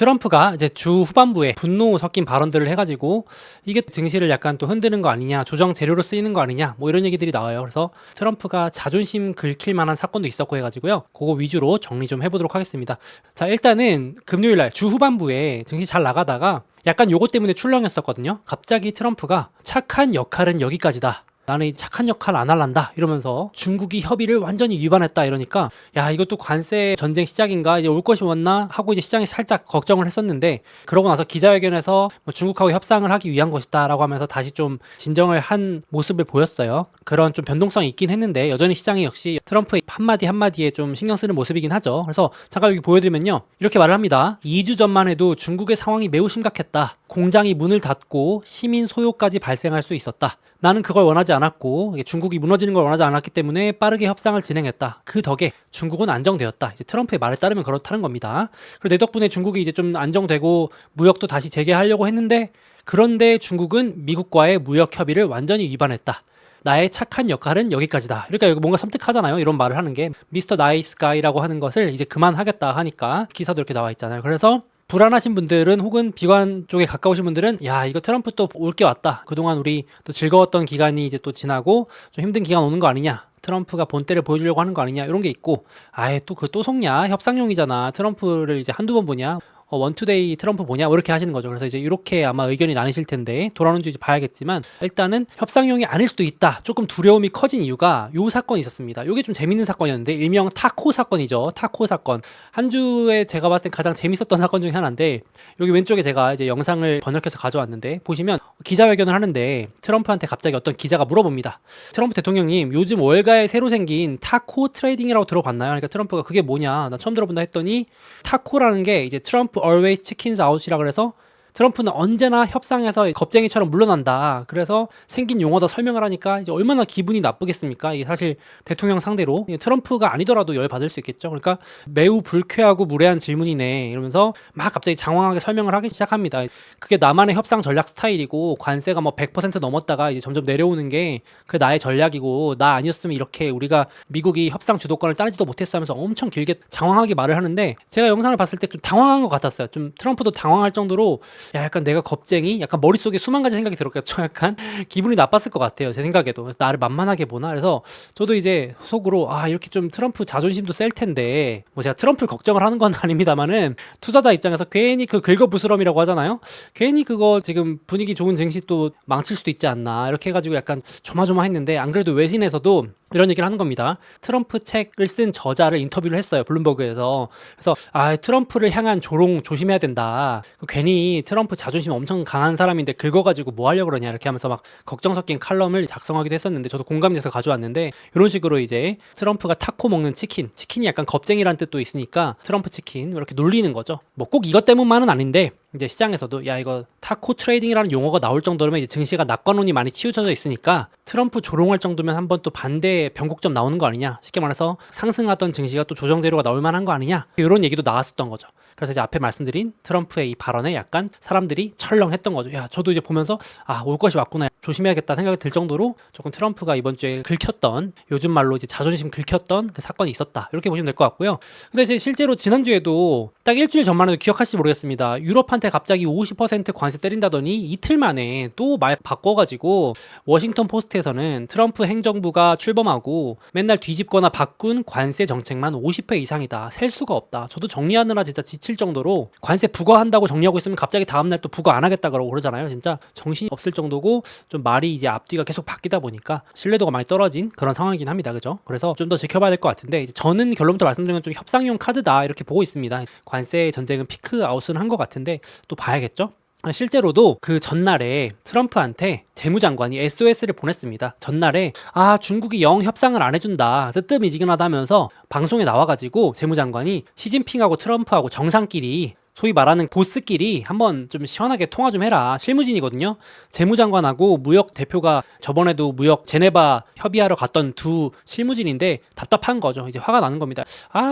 트럼프가 이제 주 후반부에 분노 섞인 발언들을 해가지고 이게 증시를 약간 또 흔드는 거 아니냐, 조정 재료로 쓰이는 거 아니냐, 뭐 이런 얘기들이 나와요. 그래서 트럼프가 자존심 긁힐 만한 사건도 있었고 해가지고요. 그거 위주로 정리 좀 해보도록 하겠습니다. 자, 일단은 금요일날 주 후반부에 증시 잘 나가다가 약간 요거 때문에 출렁였었거든요. 갑자기 트럼프가 착한 역할은 여기까지다. 나는 이 착한 역할 안 할란다 이러면서 중국이 협의를 완전히 위반했다 이러니까 야, 이것도 관세 전쟁 시작인가, 이제 올 것이 왔나 하고 이제 시장이 살짝 걱정을 했었는데, 그러고 나서 기자회견에서 뭐 중국하고 협상을 하기 위한 것이다 라고 하면서 다시 좀 진정을 한 모습을 보였어요. 그런 좀 변동성이 있긴 했는데 여전히 시장이 역시 트럼프의 한마디 한마디에 좀 신경 쓰는 모습이긴 하죠. 그래서 잠깐 여기 보여드리면요, 이렇게 말을 합니다. 2주 전만 해도 중국의 상황이 매우 심각했다. 공장이 문을 닫고 시민 소요까지 발생할 수 있었다. 나는 그걸 원하지 않았고 중국이 무너지는 걸 원하지 않았기 때문에 빠르게 협상을 진행했다. 그 덕에 중국은 안정되었다. 이제 트럼프의 말에 따르면 그렇다는 겁니다. 그리고 내 덕분에 중국이 이제 좀 안정되고 무역도 다시 재개하려고 했는데, 그런데 중국은 미국과의 무역 협의를 완전히 위반했다. 나의 착한 역할은 여기까지다. 그러니까 뭔가 섬뜩하잖아요. 이런 말을 하는 게. 미스터 나이스 가이라고 하는 것을 이제 그만하겠다 하니까 기사도 이렇게 나와 있잖아요. 그래서 불안하신 분들은, 혹은 비관 쪽에 가까우신 분들은 야, 이거 트럼프 또 올 게 왔다. 그동안 우리 또 즐거웠던 기간이 이제 또 지나고 좀 힘든 기간 오는 거 아니냐. 트럼프가 본때를 보여주려고 하는 거 아니냐, 이런 게 있고, 아예 또 또 속냐, 협상용이잖아, 트럼프를 이제 한두 번 보냐, 원투데이 트럼프 보냐, 뭐 이렇게 하시는 거죠. 그래서 이제 이렇게 아마 의견이 나뉘실 텐데 돌아오는지 이제 봐야겠지만, 일단은 협상용이 아닐 수도 있다. 조금 두려움이 커진 이유가 요 사건이 있었습니다. 요게 좀 재밌는 사건이었는데, 일명 타코 사건이죠. 타코 사건. 한 주에 제가 봤을 때 가장 재밌었던 사건 중에 하나인데, 여기 왼쪽에 제가 이제 영상을 번역해서 가져왔는데, 보시면 기자회견을 하는데 트럼프한테 갑자기 어떤 기자가 물어봅니다. 트럼프 대통령님, 요즘 월가에 새로 생긴 타코 트레이딩이라고 들어봤나요? 그러니까 트럼프가 그게 뭐냐, 나 처음 들어본다 했더니, 타코라는 게 이제 트럼프 always chickens out이라 그래서 트럼프는 언제나 협상에서 겁쟁이처럼 물러난다. 그래서 생긴 용어다 설명을 하니까 이제 얼마나 기분이 나쁘겠습니까? 이게 사실 대통령 상대로 트럼프가 아니더라도 열 받을 수 있겠죠. 그러니까 매우 불쾌하고 무례한 질문이네 이러면서 막 갑자기 장황하게 설명을 하기 시작합니다. 그게 나만의 협상 전략 스타일이고, 관세가 뭐 100% 넘었다가 이제 점점 내려오는 게 그 나의 전략이고, 나 아니었으면 이렇게 우리가 미국이 협상 주도권을 따르지도 못했어 하면서 엄청 길게 장황하게 말을 하는데, 제가 영상을 봤을 때 좀 당황한 것 같았어요. 좀 트럼프도 당황할 정도로 야, 약간 내가 겁쟁이? 약간 머릿속에 수만 가지 생각이 들었겠죠. 약간 기분이 나빴을 것 같아요, 제 생각에도. 그래서 나를 만만하게 보나? 그래서 저도 이제 속으로 이렇게 좀 트럼프 자존심도 셀 텐데, 뭐 제가 트럼프 걱정을 하는 건 아닙니다만은, 투자자 입장에서 괜히 그 긁어부스럼이라고 하잖아요. 괜히 그거 지금 분위기 좋은 증시 또 망칠 수도 있지 않나, 이렇게 해가지고 약간 조마조마했는데, 안 그래도 외신에서도 이런 얘기를 하는 겁니다. 트럼프 책을 쓴 저자를 인터뷰를 했어요, 블룸버그에서. 그래서 트럼프를 향한 조롱 조심해야 된다. 괜히 트럼프 자존심 엄청 강한 사람인데 긁어가지고 뭐 하려고 그러냐, 이렇게 하면서 막 걱정 섞인 칼럼을 작성하기도 했었는데, 저도 공감이 돼서 가져왔는데, 이런 식으로 이제 트럼프가 타코 먹는 치킨이 약간 겁쟁이란 뜻도 있으니까 트럼프 치킨 이렇게 놀리는 거죠. 뭐 꼭 이것 때문만은 아닌데, 이제 시장에서도 야, 이거 타코 트레이딩이라는 용어가 나올 정도면 이제 증시가 낙관론이 많이 치우쳐져 있으니까 트럼프 조롱할 정도면 한번 또 반대 변곡점 나오는 거 아니냐, 쉽게 말해서 상승하던 증시가 또 조정 재료가 나올 만한 거 아니냐, 이런 얘기도 나왔었던 거죠. 그래서 이제 앞에 말씀드린 트럼프의 이 발언에 약간 사람들이 철렁했던 거죠. 야, 저도 이제 보면서 올 것이 왔구나, 조심해야겠다 생각이 들 정도로 조금 트럼프가 이번 주에 긁혔던, 요즘 말로 이제 자존심 긁혔던 그 사건이 있었다, 이렇게 보시면 될 것 같고요. 근데 이제 실제로 지난주에도 딱 일주일 전만 해도 기억하실지 모르겠습니다. 유럽한테 갑자기 50% 관세 때린다더니 이틀 만에 또 말 바꿔가지고 워싱턴 포스트에서는 트럼프 행정부가 출범하고 맨날 뒤집거나 바꾼 관세 정책만 50회 이상이다, 셀 수가 없다. 저도 정리하느라 진짜 지칠 정도로, 관세 부과한다고 정리하고 있으면 갑자기 다음날 또 부과 안 하겠다 그러고 그러잖아요. 진짜 정신이 없을 정도고, 좀 말이 이제 앞뒤가 계속 바뀌다 보니까 신뢰도가 많이 떨어진 그런 상황이긴 합니다. 그죠? 그래서 좀 더 지켜봐야 될 것 같은데, 이제 저는 결론부터 말씀드리면 좀 협상용 카드다, 이렇게 보고 있습니다. 관세 전쟁은 피크 아웃은 한 것 같은데 또 봐야겠죠? 실제로도 그 전날에 트럼프한테 재무장관이 SOS를 보냈습니다. 전날에 중국이 영 협상을 안 해준다, 뜨뜻미지근하다면서 방송에 나와가지고 재무장관이 시진핑하고 트럼프하고 정상끼리, 소위 말하는 보스끼리 한번 좀 시원하게 통화 좀 해라. 실무진이거든요. 재무장관하고 무역 대표가 저번에도 무역 제네바 협의하러 갔던 두 실무진인데 답답한 거죠. 이제 화가 나는 겁니다.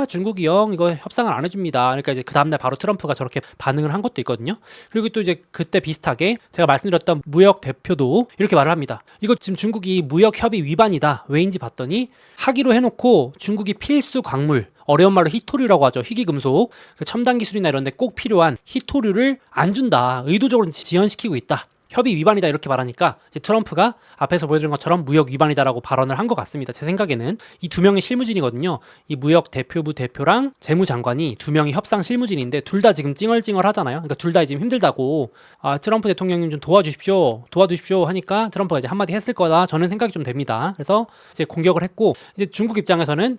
중국이 영 이거 협상을 안 해줍니다. 그러니까 이제 그 다음날 바로 트럼프가 저렇게 반응을 한 것도 있거든요. 그리고 또 이제 그때 비슷하게 제가 말씀드렸던 무역 대표도 이렇게 말을 합니다. 이거 지금 중국이 무역 협의 위반이다. 왜인지 봤더니, 하기로 해놓고 중국이 필수 광물, 어려운 말로 희토류라고 하죠. 희귀금속, 그 첨단 기술이나 이런 데 꼭 필요한 희토류를 안 준다. 의도적으로 지연시키고 있다. 협의 위반이다 이렇게 말하니까 이제 트럼프가 앞에서 보여드린 것처럼 무역 위반이다라고 발언을 한 것 같습니다. 제 생각에는 이 두 명이 실무진이거든요. 이 무역 대표부 대표랑 재무장관이 두 명이 협상 실무진인데 둘 다 지금 찡얼찡얼 하잖아요. 그러니까 둘 다 지금 힘들다고 트럼프 대통령님 좀 도와주십시오 하니까 트럼프가 이제 한마디 했을 거다. 저는 생각이 좀 됩니다. 그래서 이제 공격을 했고 이제 중국 입장에서는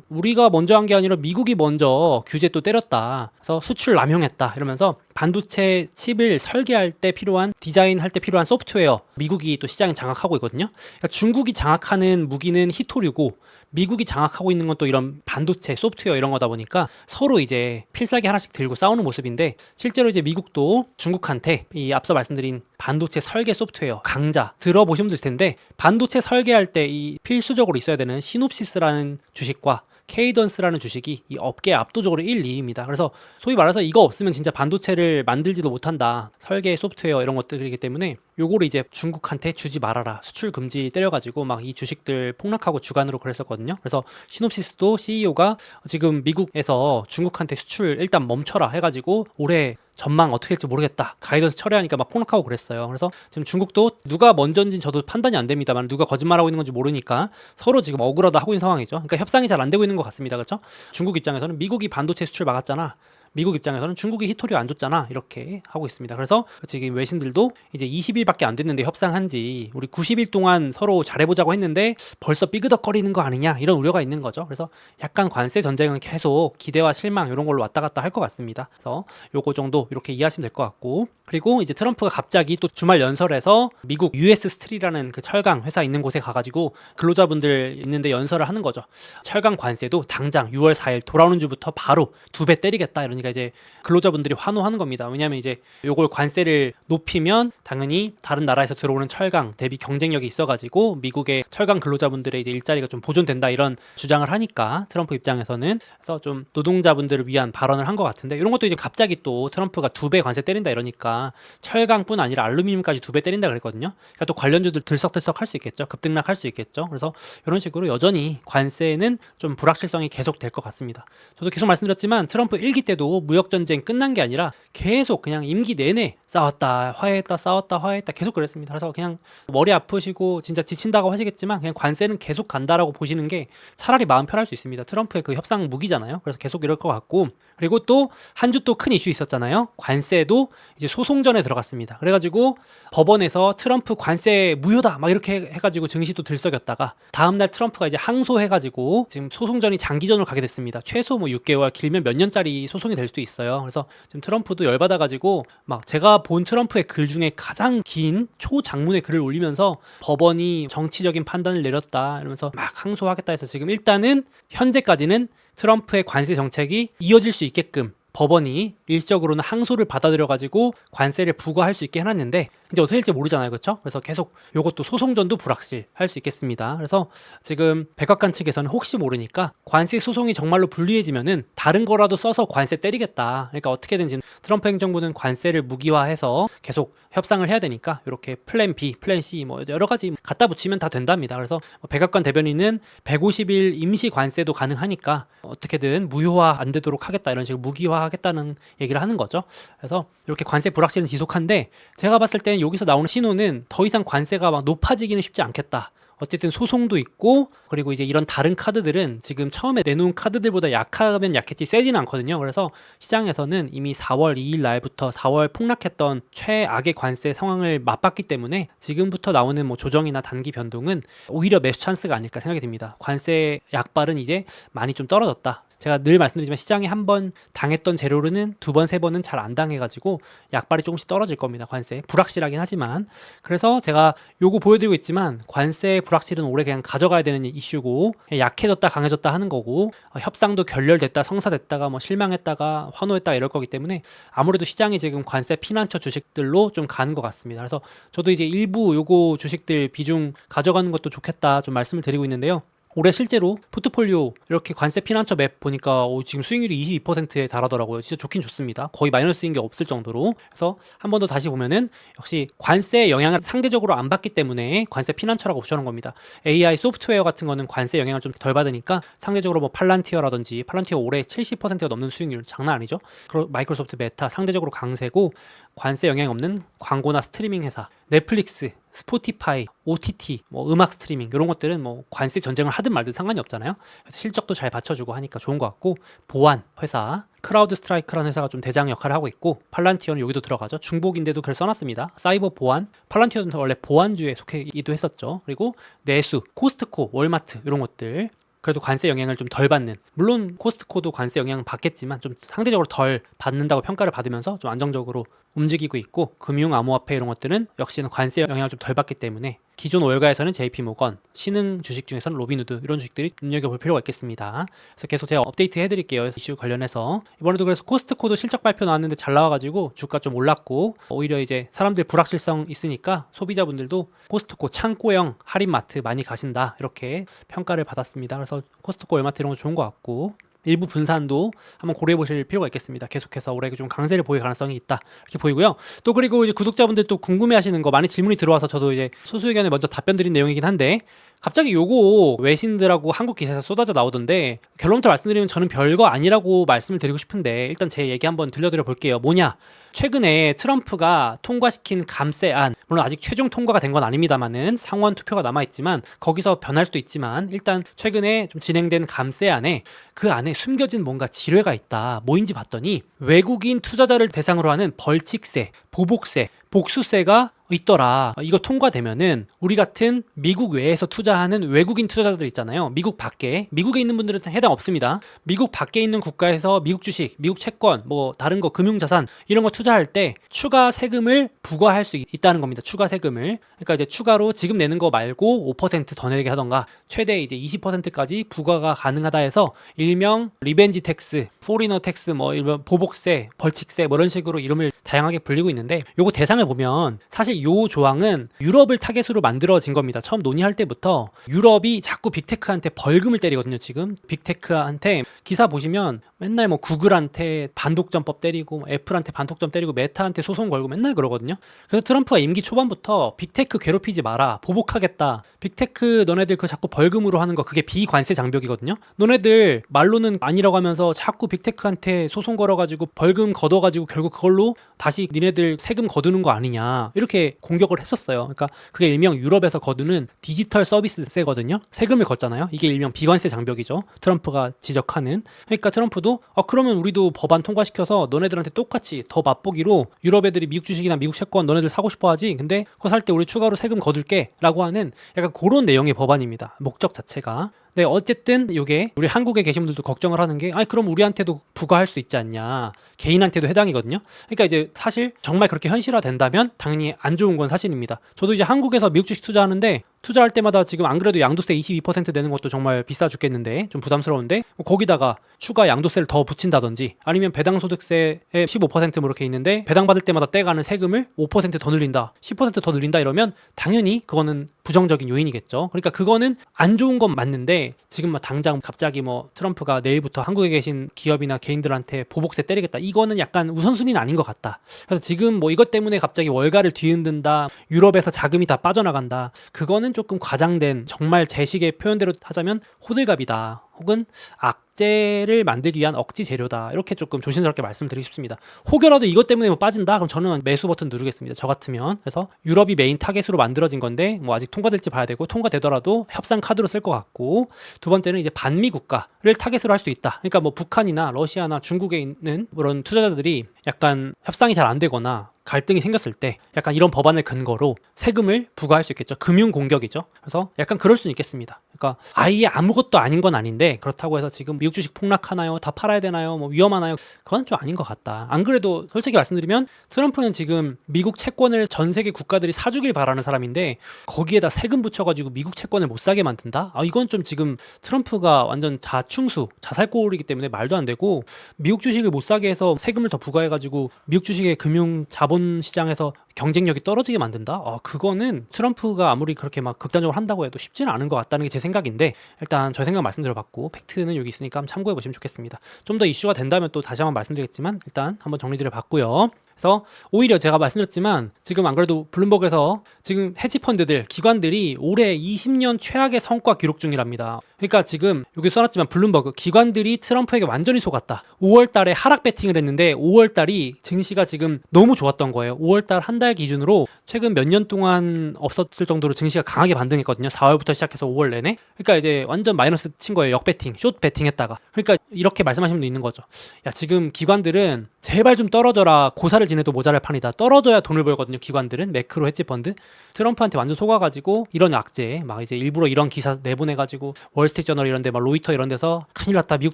우리가 먼저 한 게 아니라 미국이 먼저 규제 또 때렸다. 그래서 수출 남용했다 이러면서 반도체 칩을 설계할 때 필요한 디자인할 때 필요한 소프트웨어 미국이 또 시장에 장악하고 있거든요. 그러니까 중국이 장악하는 무기는 희토류고 미국이 장악하고 있는 건 또 이런 반도체 소프트웨어 이런 거다 보니까 서로 이제 필살기 하나씩 들고 싸우는 모습인데 실제로 이제 미국도 중국한테 이 앞서 말씀드린 반도체 설계 소프트웨어 강자 들어보신 분들 있을 텐데 반도체 설계할 때 이 필수적으로 있어야 되는 시놉시스라는 주식과 케이던스라는 주식이 이 업계에 압도적으로 1, 2위입니다. 그래서 소위 말해서 이거 없으면 진짜 반도체를 만들지도 못한다. 설계 소프트웨어 이런 것들이기 때문에 요거를 이제 중국한테 주지 말아라. 수출 금지 때려가지고 막 이 주식들 폭락하고 주간으로 그랬었거든요. 그래서 시놉시스도 CEO가 지금 미국에서 중국한테 수출 일단 멈춰라 해가지고 올해 전망 어떻게 할지 모르겠다. 가이던스 철회하니까 막 폭락하고 그랬어요. 그래서 지금 중국도 누가 먼저인지는 저도 판단이 안 됩니다만 누가 거짓말하고 있는 건지 모르니까 서로 지금 억울하다 하고 있는 상황이죠. 그러니까 협상이 잘 안 되고 있는 것 같습니다. 그렇죠? 중국 입장에서는 미국이 반도체 수출 막았잖아. 미국 입장에서는 중국이 희토류 안 줬잖아 이렇게 하고 있습니다. 그래서 지금 외신들도 이제 20일밖에 안 됐는데 협상한 지 우리 90일 동안 서로 잘해보자고 했는데 벌써 삐그덕거리는 거 아니냐 이런 우려가 있는 거죠. 그래서 약간 관세 전쟁은 계속 기대와 실망 이런 걸로 왔다 갔다 할 것 같습니다. 그래서 요거 정도 이렇게 이해하시면 될 것 같고 그리고 이제 트럼프가 갑자기 또 주말 연설에서 미국 US 스틸이라는 그 철강 회사 있는 곳에 가가지고 근로자분들 있는데 연설을 하는 거죠. 철강 관세도 당장 6월 4일 돌아오는 주부터 바로 2배 때리겠다 이러니까 이제 근로자분들이 환호하는 겁니다. 왜냐하면 이제 요걸 관세를 높이면 당연히 다른 나라에서 들어오는 철강 대비 경쟁력이 있어가지고 미국의 철강 근로자분들의 이제 일자리가 좀 보존된다 이런 주장을 하니까 트럼프 입장에서는 그래서 좀 노동자분들을 위한 발언을 한 것 같은데 이런 것도 이제 갑자기 또 트럼프가 2배 관세 때린다 이러니까 철강뿐 아니라 알루미늄까지 2배 때린다 그랬거든요. 그러니까 또 관련주들 들썩들썩 할 수 있겠죠. 급등락할 수 있겠죠. 그래서 이런 식으로 여전히 관세는 좀 불확실성이 계속 될 것 같습니다. 저도 계속 말씀드렸지만 트럼프 1기 때도 무역전쟁 끝난 게 아니라 계속 그냥 임기 내내 싸웠다 화해했다 싸웠다 화해했다 계속 그랬습니다. 그래서 그냥 머리 아프시고 진짜 지친다고 하시겠지만 그냥 관세는 계속 간다라고 보시는 게 차라리 마음 편할 수 있습니다. 트럼프의 그 협상 무기잖아요. 그래서 계속 이럴 것 같고 그리고 또 한 주 또 큰 이슈 있었잖아요. 관세도 이제 소송전에 들어갔습니다. 그래가지고 법원에서 트럼프 관세 무효다 막 이렇게 해가지고 증시도 들썩였다가 다음날 트럼프가 이제 항소해가지고 지금 소송전이 장기전으로 가게 됐습니다. 최소 뭐 6개월 길면 몇 년짜리 소송이 될 수도 있어요. 그래서 지금 트럼프도 열받아가지고 막 제가 본 트럼프의 글 중에 가장 긴 초장문의 글을 올리면서 법원이 정치적인 판단을 내렸다 이러면서 막 항소하겠다 해서 지금 일단은 현재까지는 트럼프의 관세 정책이 이어질 수 있게끔 법원이 일시적으로는 항소를 받아들여가지고 관세를 부과할 수 있게 해놨는데 이제 어떻게 될지 모르잖아요. 그렇죠? 그래서 계속 이것도 소송전도 불확실할 수 있겠습니다. 그래서 지금 백악관 측에서는 혹시 모르니까 관세 소송이 정말로 불리해지면은 다른 거라도 써서 관세 때리겠다. 그러니까 어떻게든 지금 트럼프 행정부는 관세를 무기화해서 계속 협상을 해야 되니까 이렇게 플랜 B, 플랜 C 뭐 여러 가지 갖다 붙이면 다 된답니다. 그래서 백악관 대변인은 150일 임시 관세도 가능하니까 어떻게든 무효화 안 되도록 하겠다 이런 식으로 무기화하겠다는 얘기를 하는 거죠. 그래서 이렇게 관세 불확실은 지속한데 제가 봤을 때는 여기서 나오는 신호는 더 이상 관세가 막 높아지기는 쉽지 않겠다. 어쨌든 소송도 있고 그리고 이제 이런 다른 카드들은 지금 처음에 내놓은 카드들보다 약하면 약했지 세지는 않거든요. 그래서 시장에서는 이미 4월 2일 날부터 4월 폭락했던 최악의 관세 상황을 맛봤기 때문에 지금부터 나오는 뭐 조정이나 단기 변동은 오히려 매수 찬스가 아닐까 생각이 듭니다. 관세 약발은 이제 많이 좀 떨어졌다. 제가 늘 말씀드리지만 시장에 한 번 당했던 재료로는 두 번, 세 번은 잘 안 당해가지고 약발이 조금씩 떨어질 겁니다. 관세. 불확실하긴 하지만. 그래서 제가 요거 보여드리고 있지만 관세 불확실은 올해 그냥 가져가야 되는 이슈고 약해졌다 강해졌다 하는 거고 협상도 결렬됐다 성사됐다가 뭐 실망했다가 환호했다가 이럴 거기 때문에 아무래도 시장이 지금 관세 피난처 주식들로 좀 가는 것 같습니다. 그래서 저도 이제 일부 요거 주식들 비중 가져가는 것도 좋겠다 좀 말씀을 드리고 있는데요. 올해 실제로 포트폴리오 이렇게 관세 피난처 맵 보니까 지금 수익률이 22%에 달하더라고요. 진짜 좋긴 좋습니다. 거의 마이너스인 게 없을 정도로. 그래서 한 번 더 다시 보면은 역시 관세 영향을 상대적으로 안 받기 때문에 관세 피난처라고 붙여놓은 겁니다. AI 소프트웨어 같은 거는 관세 영향을 좀 덜 받으니까 상대적으로 뭐 팔란티어라든지 팔란티어 올해 70%가 넘는 수익률 장난 아니죠. 그리고 마이크로소프트 메타 상대적으로 강세고 관세 영향이 없는 광고나 스트리밍 회사, 넷플릭스, 스포티파이, OTT, 뭐 음악 스트리밍 이런 것들은 뭐 관세 전쟁을 하든 말든 상관이 없잖아요. 실적도 잘 받쳐주고 하니까 좋은 것 같고 보안 회사 크라우드 스트라이크라는 회사가 좀 대장 역할을 하고 있고 팔란티어는 여기도 들어가죠. 중복인데도 글 써놨습니다. 사이버 보안, 팔란티어는 원래 보안주에 속해기도 했었죠. 그리고 내수, 코스트코, 월마트 이런 것들 그래도 관세 영향을 좀 덜 받는 물론 코스트코도 관세 영향 받겠지만 좀 상대적으로 덜 받는다고 평가를 받으면서 좀 안정적으로 움직이고 있고 금융 암호화폐 이런 것들은 역시나 관세 영향을 좀 덜 받기 때문에 기존 월가에서는 JP모건, 신흥 주식 중에서는 로빈후드 이런 주식들이 눈여겨볼 필요가 있겠습니다. 그래서 계속 제가 업데이트 해드릴게요. 이슈 관련해서 이번에도 그래서 코스트코도 실적 발표 나왔는데 잘 나와가지고 주가 좀 올랐고 오히려 이제 사람들 불확실성 있으니까 소비자분들도 코스트코 창고형 할인마트 많이 가신다 이렇게 평가를 받았습니다. 그래서 코스트코 월마트 이런 거 좋은 것 같고 일부 분산도 한번 고려해 보실 필요가 있겠습니다. 계속해서 올해 좀 강세를 보일 가능성이 있다 이렇게 보이고요. 또 그리고 이제 구독자분들 또 궁금해하시는 거 많이 질문이 들어와서 저도 이제 소수 의견에 먼저 답변 드린 내용이긴 한데 갑자기 요거 외신들하고 한국 기사에서 쏟아져 나오던데 결론부터 말씀드리면 저는 별거 아니라고 말씀을 드리고 싶은데 일단 제 얘기 한번 들려드려 볼게요. 뭐냐? 최근에 트럼프가 통과시킨 감세안 물론 아직 최종 통과가 된 건 아닙니다만은 상원 투표가 남아있지만 거기서 변할 수도 있지만 일단 최근에 좀 진행된 감세안에 그 안에 숨겨진 뭔가 지뢰가 있다. 뭐인지 봤더니 외국인 투자자를 대상으로 하는 벌칙세, 보복세, 복수세가 있더라. 이거 통과되면은 우리 같은 미국 외에서 투자하는 외국인 투자자들 있잖아요. 미국 밖에 미국에 있는 분들은 해당 없습니다. 미국 밖에 있는 국가에서 미국 주식, 미국 채권, 뭐 다른 거 금융자산 이런 거 투자할 때 추가 세금을 부과할 수 있다는 겁니다. 추가 세금을. 그러니까 이제 추가로 지금 내는 거 말고 5%더 내게 하던가 최대 이제 20%까지 부과가 가능하다 해서 일명 리벤지 텍스, 포리너 텍스, 뭐 일명 보복세, 벌칙세 뭐 이런 식으로 이름을 다양하게 불리고 있는데 요거 대상을 보면 사실 요 조항은 유럽을 타겟으로 만들어진 겁니다. 처음 논의할 때부터 유럽이 자꾸 빅테크한테 벌금을 때리거든요. 지금 빅테크한테 기사 보시면 맨날 뭐 구글한테 반독점법 때리고 애플한테 반독점 때리고 메타한테 소송 걸고 맨날 그러거든요. 그래서 트럼프가 임기 초반부터 빅테크 괴롭히지 마라. 보복하겠다. 빅테크 너네들 그 자꾸 벌금으로 하는 거 그게 비관세 장벽이거든요. 너네들 말로는 아니라고 하면서 자꾸 빅테크한테 소송 걸어가지고 벌금 걷어가지고 결국 그걸로 다시 니네들 세금 거두는 거 아니냐 이렇게 공격을 했었어요. 그러니까 그게 일명 유럽에서 거두는 디지털 서비스세거든요. 세금을 걷잖아요. 이게 일명 비관세 장벽이죠. 트럼프가 지적하는. 그러니까 트럼프도 그러면 우리도 법안 통과시켜서 너네들한테 똑같이 더 맛보기로 유럽 애들이 미국 주식이나 미국 채권 너네들 사고 싶어 하지. 근데 그거 살 때 우리 추가로 세금 거둘게 라고 하는 약간 그런 내용의 법안입니다. 목적 자체가. 네, 어쨌든 이게 우리 한국에 계신 분들도 걱정을 하는 게 그럼 우리한테도 부과할 수 있지 않냐. 개인한테도 해당이거든요. 그러니까 이제 사실 정말 그렇게 현실화된다면 당연히 안 좋은 건 사실입니다. 저도 이제 한국에서 미국 주식 투자하는데 투자할 때마다 지금 안 그래도 양도세 22% 내는 것도 정말 비싸 죽겠는데 좀 부담스러운데 거기다가 추가 양도세를 더 붙인다든지 아니면 배당소득세에 15%뭐 이렇게 있는데 배당받을 때마다 떼가는 세금을 5%더 늘린다 10%더 늘린다 이러면 당연히 그거는 부정적인 요인이겠죠. 그러니까 그거는 안 좋은 건 맞는데 지금 뭐 당장 갑자기 뭐 트럼프가 내일부터 한국에 계신 기업이나 개인들한테 보복세 때리겠다 이거는 약간 우선순위는 아닌 것 같다. 그래서 지금 뭐 이것 때문에 갑자기 월가를 뒤흔든다 유럽에서 자금이 다 빠져나간다 그거는 조금 과장된 정말 제 식의 표현대로 하자면 호들갑이다 혹은 악재를 만들기 위한 억지 재료다 이렇게 조금 조심스럽게 말씀드리고 싶습니다. 혹여라도 이것 때문에 뭐 빠진다 그럼 저는 매수 버튼 누르겠습니다. 저 같으면. 그래서 유럽이 메인 타겟으로 만들어진 건데 뭐 아직 통과될지 봐야 되고 통과되더라도 협상 카드로 쓸 것 같고 두 번째는 이제 반미 국가를 타겟으로 할 수도 있다. 그러니까 뭐 북한이나 러시아나 중국에 있는 그런 투자자들이 약간 협상이 잘 안 되거나 갈등이 생겼을 때 약간 이런 법안을 근거로 세금을 부과할 수 있겠죠. 금융 공격이죠. 그래서 약간 그럴 수는 있겠습니다. 그러니까 아예 아무것도 아닌 건 아닌데 그렇다고 해서 지금 미국 주식 폭락하나요? 다 팔아야 되나요? 뭐 위험하나요? 그건 좀 아닌 것 같다. 안 그래도 솔직히 말씀드리면 트럼프는 지금 미국 채권을 전 세계 국가들이 사주길 바라는 사람인데 거기에다 세금 붙여가지고 미국 채권을 못 사게 만든다? 이건 좀 지금 트럼프가 완전 자충수, 자살골이기 때문에 말도 안 되고 미국 주식을 못 사게 해서 세금을 더 부과해가지고 미국 주식의 금융 자본 시장에서 경쟁력이 떨어지게 만든다? 그거는 트럼프가 아무리 그렇게 막 극단적으로 한다고 해도 쉽지는 않은 것 같다는 게 제 생각인데, 일단 저의 생각 말씀드려봤고 팩트는 여기 있으니까 한번 참고해 보시면 좋겠습니다. 좀 더 이슈가 된다면 또 다시 한번 말씀드리겠지만 일단 한번 정리드려봤고요. 그래서 오히려 제가 말씀드렸지만 지금 안 그래도 블룸버그에서 지금 헤지펀드들, 기관들이 올해 20년 최악의 성과 기록 중이랍니다. 그러니까 지금 여기 써놨지만 블룸버그 기관들이 트럼프에게 완전히 속았다. 5월 달에 하락 배팅을 했는데 5월 달이 증시가 지금 너무 좋았던 거예요. 5월 달 한 달 기준으로 최근 몇 년 동안 없었을 정도로 증시가 강하게 반등했거든요. 4월부터 시작해서 5월 내내. 그러니까 이제 완전 마이너스 친 거예요. 역배팅, 숏 배팅 했다가. 그러니까 이렇게 말씀하시는 분도 있는 거죠. 야, 지금 기관들은 제발 좀 떨어져라. 고사를 지내도 모자랄 판이다. 떨어져야 돈을 벌거든요. 기관들은 매크로 헤지펀드. 트럼프한테 완전 속아가지고 이런 악재, 막 이제 일부러 이런 기사 내보내가지고 월스트리트저널 이런데 막 로이터 이런 데서 큰일 났다. 미국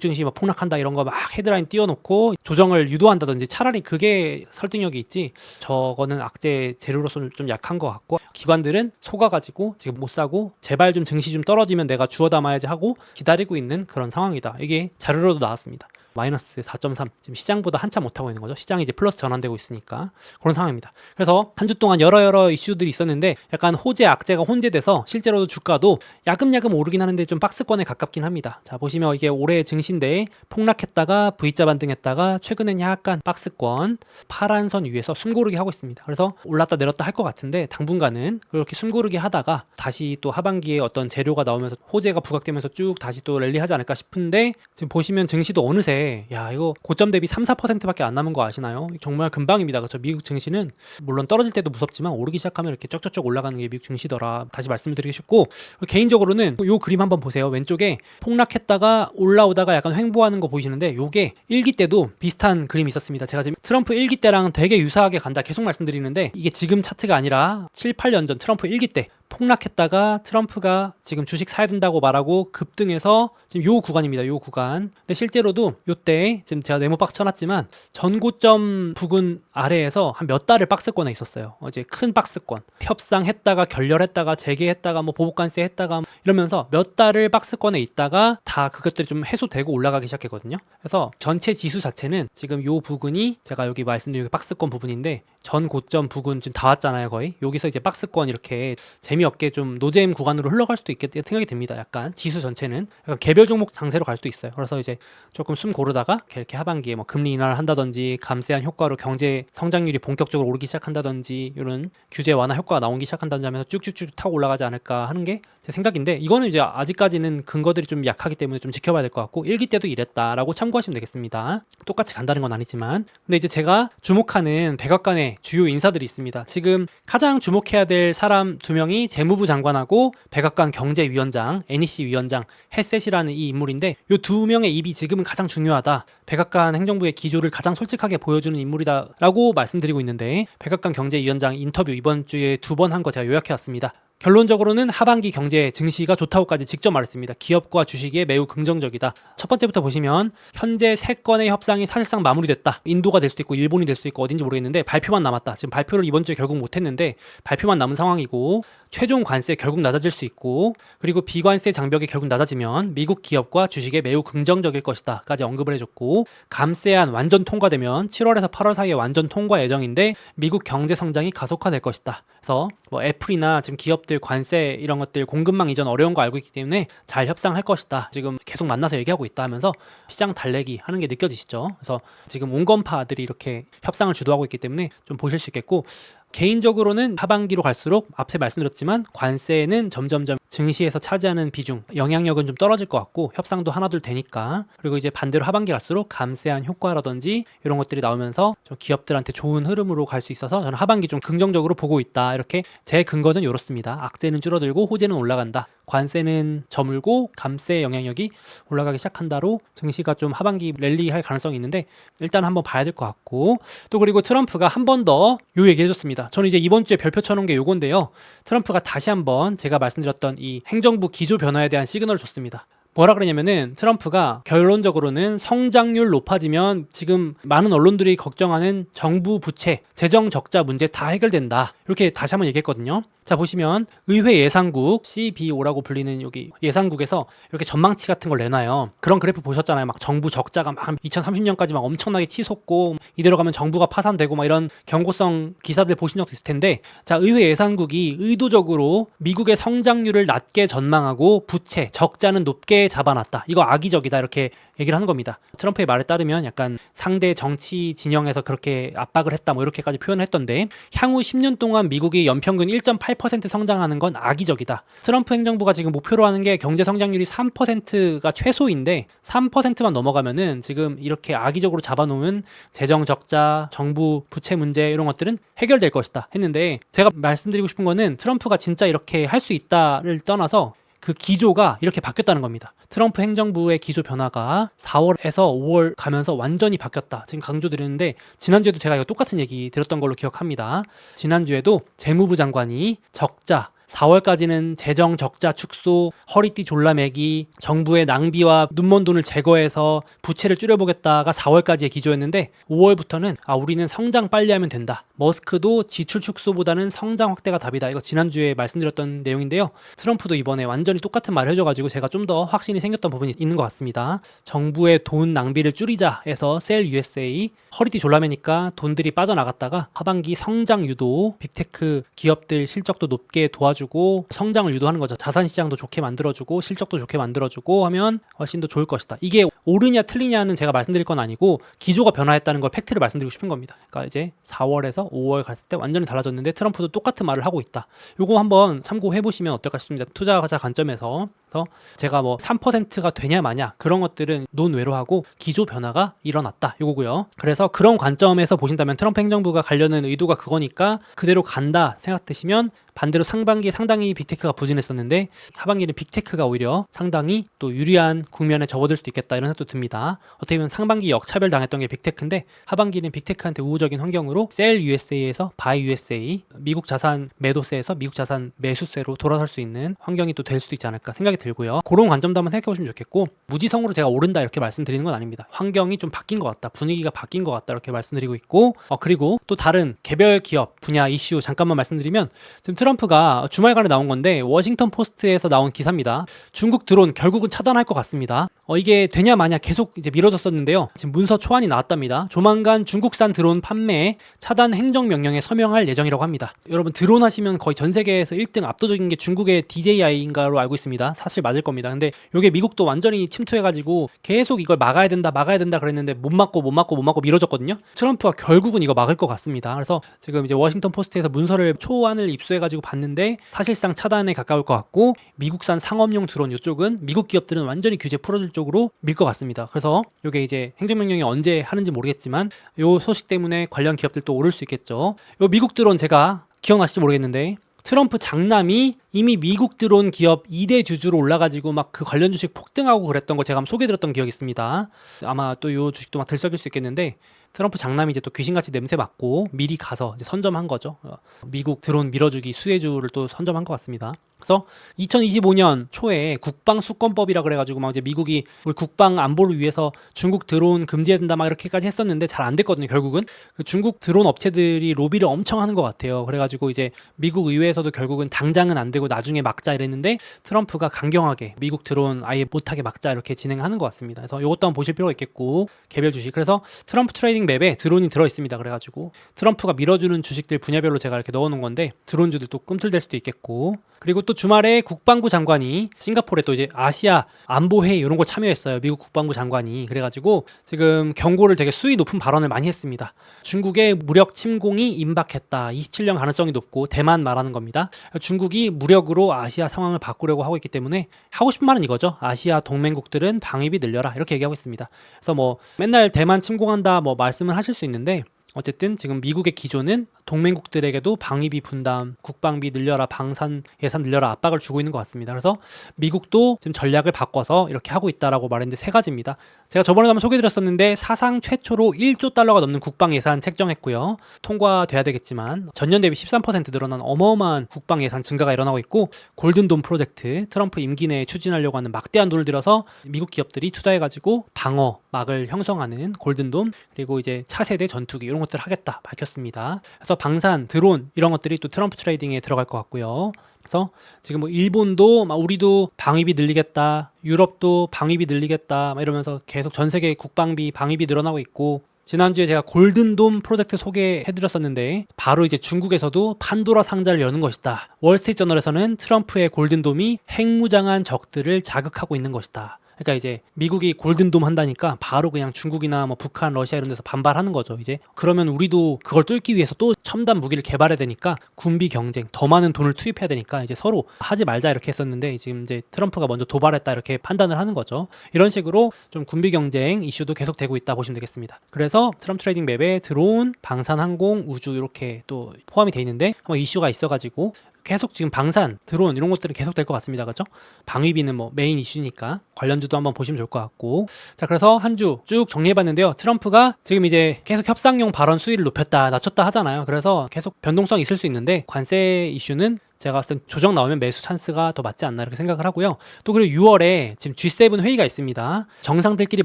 증시 막 폭락한다 이런 거 막 헤드라인 띄워놓고 조정을 유도한다든지 차라리 그게 설득력이 있지. 저거는 악재 재료로서는 좀 약한 것 같고 기관들은 속아가지고 지금 못 사고 제발 좀 증시 좀 떨어지면 내가 주워 담아야지 하고 기다리고 있는 그런 상황이다. 이게 자료로도 나왔습니다. 마이너스 4.3 지금 시장보다 한참 못하고 있는 거죠. 시장이 이제 플러스 전환되고 있으니까 그런 상황입니다. 그래서 한 주 동안 여러 이슈들이 있었는데 약간 호재 악재가 혼재돼서 실제로도 주가도 야금야금 오르긴 하는데 좀 박스권에 가깝긴 합니다. 자, 보시면 이게 올해 증시인데 폭락했다가 V자 반등했다가 최근엔 약간 박스권 파란 선 위에서 숨고르기 하고 있습니다. 그래서 올랐다 내렸다 할 것 같은데 당분간은 그렇게 숨고르기 하다가 다시 또 하반기에 어떤 재료가 나오면서 호재가 부각되면서 쭉 다시 또 랠리하지 않을까 싶은데 지금 보시면 증시도 어느새 야 이거 고점 대비 3-4%밖에 안 남은 거 아시나요? 정말 금방입니다. 그렇죠? 미국 증시는 물론 떨어질 때도 무섭지만 오르기 시작하면 이렇게 쩍쩍쩍 올라가는 게 미국 증시더라. 다시 말씀드리고 싶고 개인적으로는 요 그림 한번 보세요. 왼쪽에 폭락했다가 올라오다가 약간 횡보하는 거 보이시는데 요게 1기 때도 비슷한 그림이 있었습니다. 제가 지금 트럼프 1기 때랑 되게 유사하게 간다 계속 말씀드리는데 이게 지금 차트가 아니라 7, 8년 전 트럼프 1기 때 폭락했다가 트럼프가 지금 주식 사야 된다고 말하고 급등해서 지금 요 구간입니다. 요 구간. 근데 실제로도 요때 지금 제가 네모 박스 쳐놨지만 전고점 부근 아래에서 한 몇 달을 박스권에 있었어요. 이제 큰 박스권. 협상했다가 결렬했다가 재개했다가 뭐 보복관세 했다가 이러면서 몇 달을 박스권에 있다가 다 그것들이 좀 해소되고 올라가기 시작했거든요. 그래서 전체 지수 자체는 지금 요 부근이 제가 여기 말씀드린 박스권 부분인데 전 고점 부근 지금 다 왔잖아요. 거의. 여기서 이제 박스권 이렇게 재미없게 좀 노잼 구간으로 흘러갈 수도 있겠다 생각이 듭니다. 약간 지수 전체는 약간 개별 종목 장세로 갈 수도 있어요. 그래서 이제 조금 숨 고르다가 이렇게 하반기에 뭐 금리 인하를 한다든지 감세한 효과로 경제 성장률이 본격적으로 오르기 시작한다든지 이런 규제 완화 효과가 나오기 시작한다든지 하면서 쭉쭉쭉 타고 올라가지 않을까 하는 게 제 생각인데 이거는 이제 아직까지는 근거들이 좀 약하기 때문에 좀 지켜봐야 될 것 같고 1기 때도 이랬다라고 참고하시면 되겠습니다. 똑같이 간다는 건 아니지만 근데 이제 제가 주목하는 백악관의 주요 인사들이 있습니다. 지금 가장 주목해야 될 사람 2명이 재무부 장관하고 백악관 경제위원장, NEC 위원장 헤셋이라는 이 인물인데 이 2명의 입이 지금은 가장 중요하다. 백악관 행정부의 기조를 가장 솔직하게 보여주는 인물이다라고 말씀드리고 있는데 백악관 경제위원장 인터뷰 이번 주에 2번 한 거 제가 요약해왔습니다. 결론적으로는 하반기 경제 증시가 좋다고까지 직접 말했습니다. 기업과 주식에 매우 긍정적이다. 첫 번째부터 보시면 현재 3건의 협상이 사실상 마무리됐다. 인도가 될 수도 있고 일본이 될 수도 있고 어딘지 모르겠는데 발표만 남았다. 지금 발표를 이번 주에 결국 못했는데 발표만 남은 상황이고 최종 관세 결국 낮아질 수 있고 그리고 비관세 장벽이 결국 낮아지면 미국 기업과 주식에 매우 긍정적일 것이다 까지 언급을 해줬고 감세안 완전 통과되면 7월에서 8월 사이에 완전 통과 예정인데 미국 경제 성장이 가속화될 것이다. 그래서 뭐 애플이나 지금 기업들 관세 이런 것들 공급망 이전 어려운 거 알고 있기 때문에 잘 협상할 것이다. 지금 계속 만나서 얘기하고 있다 하면서 시장 달래기 하는 게 느껴지시죠? 그래서 지금 온건파들이 이렇게 협상을 주도하고 있기 때문에 좀 보실 수 있겠고 개인적으로는 하반기로 갈수록 앞에 말씀드렸지만 관세는 점점점 증시에서 차지하는 비중, 영향력은 좀 떨어질 것 같고 협상도 하나둘 되니까 그리고 이제 반대로 하반기 갈수록 감세한 효과라든지 이런 것들이 나오면서 좀 기업들한테 좋은 흐름으로 갈 수 있어서 저는 하반기 좀 긍정적으로 보고 있다. 이렇게 제 근거는 이렇습니다. 악재는 줄어들고 호재는 올라간다. 관세는 저물고 감세 영향력이 올라가기 시작한다로 증시가 좀 하반기 랠리할 가능성이 있는데 일단 한번 봐야 될 것 같고 또 그리고 트럼프가 한 번 더 요 얘기 해줬습니다. 저는 이제 이번 주에 별표 쳐놓은 게 요건데요. 트럼프가 다시 한번 제가 말씀드렸던 이 행정부 기조 변화에 대한 시그널을 줬습니다. 뭐라 그러냐면은 트럼프가 결론적으로는 성장률 높아지면 지금 많은 언론들이 걱정하는 정부 부채, 재정 적자 문제 다 해결된다. 이렇게 다시 한번 얘기했거든요. 자, 보시면 의회 예산국 CBO라고 불리는 여기 예산국에서 이렇게 전망치 같은 걸 내놔요. 그런 그래프 보셨잖아요. 막 정부 적자가 막 2030년까지 막 엄청나게 치솟고 이대로 가면 정부가 파산되고 막 이런 경고성 기사들 보신 적도 있을 텐데, 자, 의회 예산국이 의도적으로 미국의 성장률을 낮게 전망하고 부채, 적자는 높게 잡아놨다. 이거 악의적이다. 이렇게 얘기를 하는 겁니다. 트럼프의 말에 따르면 약간 상대 정치 진영에서 그렇게 압박을 했다 뭐 이렇게까지 표현을 했던데, 향후 10년 동안 미국이 연평균 1.8% 성장하는 건 악의적이다. 트럼프 행정부가 지금 목표로 하는 게 경제 성장률이 3%가 최소인데 3%만 넘어가면은 지금 이렇게 악의적으로 잡아놓은 재정 적자, 정부 부채 문제 이런 것들은 해결될 것이다 했는데, 제가 말씀드리고 싶은 거는 트럼프가 진짜 이렇게 할 수 있다를 떠나서 그 기조가 이렇게 바뀌었다는 겁니다. 트럼프 행정부의 기조 변화가 4월에서 5월 가면서 완전히 바뀌었다. 지금 강조드렸는데, 지난주에도 제가 이거 똑같은 얘기 들었던 걸로 기억합니다. 지난주에도 재무부 장관이 적자, 4월까지는 재정 적자 축소, 허리띠 졸라매기, 정부의 낭비와 눈먼 돈을 제거해서 부채를 줄여보겠다가 4월까지의 기조였는데, 5월부터는 우리는 성장 빨리 하면 된다. 머스크도 지출 축소보다는 성장 확대가 답이다. 이거 지난주에 말씀드렸던 내용인데요. 트럼프도 이번에 완전히 똑같은 말을 해줘가지고 제가 좀 더 확신이 생겼던 부분이 있는 것 같습니다. 정부의 돈 낭비를 줄이자 해서 Sell USA, 허리띠 졸라매니까 돈들이 빠져나갔다가 하반기 성장 유도, 빅테크 기업들 실적도 높게 도와주고 성장을 유도하는 거죠. 자산시장도 좋게 만들어주고 실적도 좋게 만들어주고 하면 훨씬 더 좋을 것이다. 이게 옳으냐 틀리냐는 제가 말씀드릴 건 아니고 기조가 변화했다는 걸 팩트를 말씀드리고 싶은 겁니다. 그러니까 이제 4월에서 5월 갔을 때 완전히 달라졌는데 트럼프도 똑같은 말을 하고 있다. 요거 한번 참고해 보시면 어떨까 싶습니다. 투자자 관점에서. 그래서 제가 뭐 3%가 되냐 마냐 그런 것들은 논외로 하고 기조 변화가 일어났다 요거고요. 그래서 그런 관점에서 보신다면 트럼프 행정부가 가려는 의도가 그거니까 그대로 간다 생각되시면, 반대로 상반기에 상당히 빅테크가 부진했었는데 하반기는 빅테크가 오히려 상당히 또 유리한 국면에 접어들 수도 있겠다 이런 생각도 듭니다. 어떻게 보면 상반기 역차별 당했던 게 빅테크인데 하반기는 빅테크한테 우호적인 환경으로 Sell USA에서 Buy USA, 미국 자산 매도세에서 미국 자산 매수세로 돌아설 수 있는 환경이 또 될 수도 있지 않을까 생각이 들고요. 그런 관점도 한번 생각해 보시면 좋겠고, 무지성으로 제가 오른다 이렇게 말씀드리는 건 아닙니다. 환경이 좀 바뀐 것 같다, 분위기가 바뀐 것 같다 이렇게 말씀드리고 있고, 그리고 또 다른 개별 기업 분야 이슈 잠깐만 말씀드리면, 지금 트럼프가 주말간에 나온 건데 워싱턴 포스트에서 나온 기사입니다. 중국 드론 결국은 차단할 것 같습니다. 이게 되냐 마냐 계속 이제 미뤄졌었는데요. 지금 문서 초안이 나왔답니다. 조만간 중국산 드론 판매 차단 행정명령에 서명할 예정이라고 합니다. 여러분, 드론 하시면 거의 전 세계에서 1등 압도적인 게 중국의 DJI인가로 알고 있습니다. 사실 맞을 겁니다. 근데 이게 미국도 완전히 침투해가지고 계속 이걸 막아야 된다 그랬는데 못 막고 미뤄졌거든요. 트럼프가 결국은 이거 막을 것 같습니다. 그래서 지금 이제 워싱턴 포스트에서 문서를 초안을 입수해가지고 봤는데 사실상 차단에 가까울 것 같고, 미국산 상업용 드론 이쪽은 미국 기업들은 완전히 규제 풀어줄 쪽으로 밀 것 같습니다. 그래서 이게 이제 행정명령이 언제 하는지 모르겠지만 이 소식 때문에 관련 기업들도 오를 수 있겠죠. 이 미국 드론 제가 기억나실지 모르겠는데 트럼프 장남이 이미 미국 드론 기업 2대 주주로 올라가지고 막 그 관련 주식 폭등하고 그랬던 거 제가 한번 소개해드렸던 기억이 있습니다. 아마 또 이 주식도 막 들썩일 수 있겠는데, 트럼프 장남이 이제 또 귀신같이 냄새 맡고 미리 가서 이제 선점한 거죠. 미국 드론 밀어주기 수혜주를 또 선점한 것 같습니다. 그래서 2025년 초에 국방 수권법이라 그래가지고 막 이제 미국이 우리 국방 안보를 위해서 중국 드론 금지해야 된다 막 이렇게까지 했었는데 잘 안 됐거든요. 결국은 그 중국 드론 업체들이 로비를 엄청 하는 것 같아요. 그래가지고 이제 미국 의회에서도 결국은 당장은 안 되고 나중에 막자 이랬는데 트럼프가 강경하게 미국 드론 아예 못하게 막자 이렇게 진행하는 것 같습니다. 그래서 이것도 한번 보실 필요가 있겠고, 개별 주식. 그래서 트럼프 트레이딩 맵에 드론이 들어있습니다. 그래가지고 트럼프가 밀어주는 주식들 분야별로 제가 이렇게 넣어놓은 건데 드론주들 또 꿈틀댈 수도 있겠고, 그리고 또 주말에 국방부 장관이 싱가포르에 또 이제 아시아 안보회의 이런 거 참여했어요. 미국 국방부 장관이. 그래가지고 지금 경고를 되게 수위 높은 발언을 많이 했습니다. 중국의 무력 침공이 임박했다. 27년 가능성이 높고, 대만 말하는 겁니다. 중국이 무력으로 아시아 상황을 바꾸려고 하고 있기 때문에 하고 싶은 말은 이거죠. 아시아 동맹국들은 방위비 늘려라 이렇게 얘기하고 있습니다. 그래서 뭐 맨날 대만 침공한다 뭐 말씀을 하실 수 있는데 어쨌든 지금 미국의 기조는 동맹국들에게도 방위비 분담, 국방비 늘려라, 방산 예산 늘려라 압박을 주고 있는 것 같습니다. 그래서 미국도 지금 전략을 바꿔서 이렇게 하고 있다라고 말했는데 세 가지입니다. 제가 저번에 한번 소개드렸었는데 사상 최초로 1조 달러가 넘는 국방 예산 책정했고요. 통과돼야 되겠지만 전년 대비 13% 늘어난 어마어마한 국방 예산 증가가 일어나고 있고, 골든돔 프로젝트, 트럼프 임기 내에 추진하려고 하는 막대한 돈을 들여서 미국 기업들이 투자해가지고 방어막을 형성하는 골든돔, 그리고 이제 차세대 전투기 이런 것들을 하겠다 밝혔습니다. 그래서 방산, 드론 이런 것들이 또 트럼프 트레이딩에 들어갈 것 같고요. 그래서 지금 뭐 일본도 우리도 방위비 늘리겠다, 유럽도 방위비 늘리겠다 이러면서 계속 전 세계 국방비 방위비 늘어나고 있고, 지난주에 제가 골든돔 프로젝트 소개해드렸었는데 바로 이제 중국에서도 판도라 상자를 여는 것이다. 월스트리트 저널에서는 트럼프의 골든돔이 핵무장한 적들을 자극하고 있는 것이다. 그러니까 이제 미국이 골든돔 한다니까 바로 그냥 중국이나 뭐 북한, 러시아 이런 데서 반발하는 거죠. 이제 그러면 우리도 그걸 뚫기 위해서 또 첨단 무기를 개발해야 되니까 군비 경쟁, 더 많은 돈을 투입해야 되니까 이제 서로 하지 말자 이렇게 했었는데, 지금 이제 트럼프가 먼저 도발했다 이렇게 판단을 하는 거죠. 이런 식으로 좀 군비 경쟁 이슈도 계속되고 있다 보시면 되겠습니다. 그래서 트럼프 트레이딩 맵에 드론, 방산, 항공, 우주 이렇게 또 포함이 돼 있는데 한번 이슈가 있어가지고 계속 지금 방산, 드론 이런 것들은 계속 될 것 같습니다. 그렇죠? 방위비는 뭐 메인 이슈니까 관련주도 한번 보시면 좋을 것 같고. 자, 그래서 한 주 쭉 정리해봤는데요. 트럼프가 지금 이제 계속 협상용 발언 수위를 높였다 낮췄다 하잖아요. 그래서 계속 변동성이 있을 수 있는데, 관세 이슈는 제가 봤을 땐 조정 나오면 매수 찬스가 더 맞지 않나 이렇게 생각을 하고요. 또 그리고 6월에 지금 G7 회의가 있습니다. 정상들끼리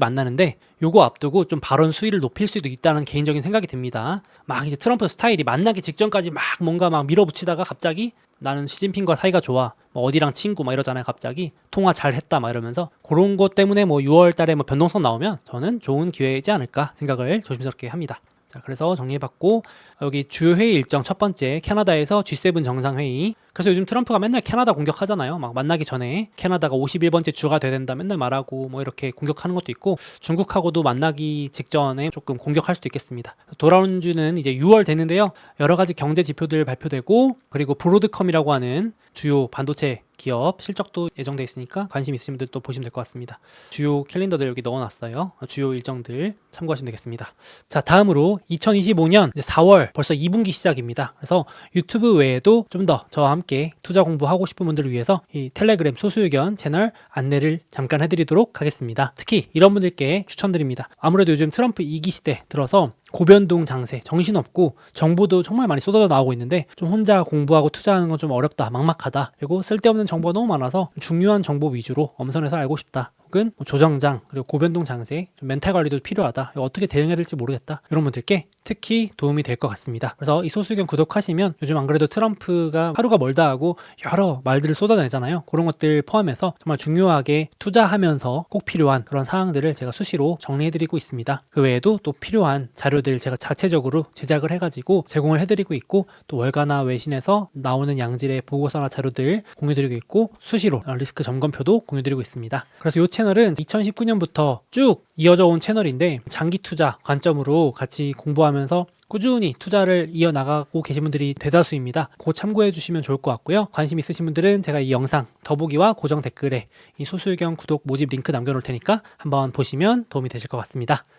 만나는데 요거 앞두고 좀 발언 수위를 높일 수도 있다는 개인적인 생각이 듭니다. 막 이제 트럼프 스타일이 만나기 직전까지 막 뭔가 막 밀어붙이다가 갑자기 나는 시진핑과 사이가 좋아, 뭐 어디랑 친구 막 이러잖아요. 갑자기 통화 잘했다 막 이러면서, 그런 것 때문에 뭐 6월 달에 뭐 변동성 나오면 저는 좋은 기회이지 않을까 생각을 조심스럽게 합니다. 자, 그래서 정리해봤고, 여기 주요 회의 일정 첫 번째, 캐나다에서 G7 정상회의. 그래서 요즘 트럼프가 맨날 캐나다 공격하잖아요. 막 만나기 전에 캐나다가 51번째 주가 돼야 된다 맨날 말하고 뭐 이렇게 공격하는 것도 있고, 중국하고도 만나기 직전에 조금 공격할 수도 있겠습니다. 돌아온 주는 이제 6월 되는데요. 여러 가지 경제 지표들 발표되고, 그리고 브로드컴이라고 하는 주요 반도체 기업 실적도 예정돼 있으니까 관심 있으신 분들 또 보시면 될 것 같습니다. 주요 캘린더들 여기 넣어놨어요. 주요 일정들 참고하시면 되겠습니다. 자, 다음으로 2025년 이제 4월 벌써 2분기 시작입니다. 그래서 유튜브 외에도 좀 더 저와 함께 투자 공부하고 싶은 분들을 위해서 이 텔레그램 소수의견 채널 안내를 잠깐 해드리도록 하겠습니다. 특히 이런 분들께 추천드립니다. 아무래도 요즘 트럼프 2기 시대 들어서 고변동 장세, 정신없고 정보도 정말 많이 쏟아져 나오고 있는데 좀 혼자 공부하고 투자하는 건 좀 어렵다, 막막하다, 그리고 쓸데없는 정보가 너무 많아서 중요한 정보 위주로 엄선해서 알고 싶다, 혹은 조정장, 그리고 고변동 장세, 좀 멘탈 관리도 필요하다, 어떻게 대응해야 될지 모르겠다, 이런 분들께 특히 도움이 될 것 같습니다. 그래서 이 소수의견 구독하시면 요즘 안 그래도 트럼프가 하루가 멀다 하고 여러 말들을 쏟아내잖아요. 그런 것들 포함해서 정말 중요하게 투자하면서 꼭 필요한 그런 사항들을 제가 수시로 정리해드리고 있습니다. 그 외에도 또 필요한 자료들 제가 자체적으로 제작을 해가지고 제공을 해드리고 있고, 또 월가나 외신에서 나오는 양질의 보고서나 자료들 공유드리고 있고, 수시로 리스크 점검표도 공유드리고 있습니다. 그래서 이 채널은 2019년부터 쭉 이어져 온 채널인데, 장기 투자 관점으로 같이 공부하면서 꾸준히 투자를 이어나가고 계신 분들이 대다수입니다. 그거 참고해 주시면 좋을 것 같고요. 관심 있으신 분들은 제가 이 영상 더보기와 고정 댓글에 이 소수의견 구독 모집 링크 남겨놓을 테니까 한번 보시면 도움이 되실 것 같습니다.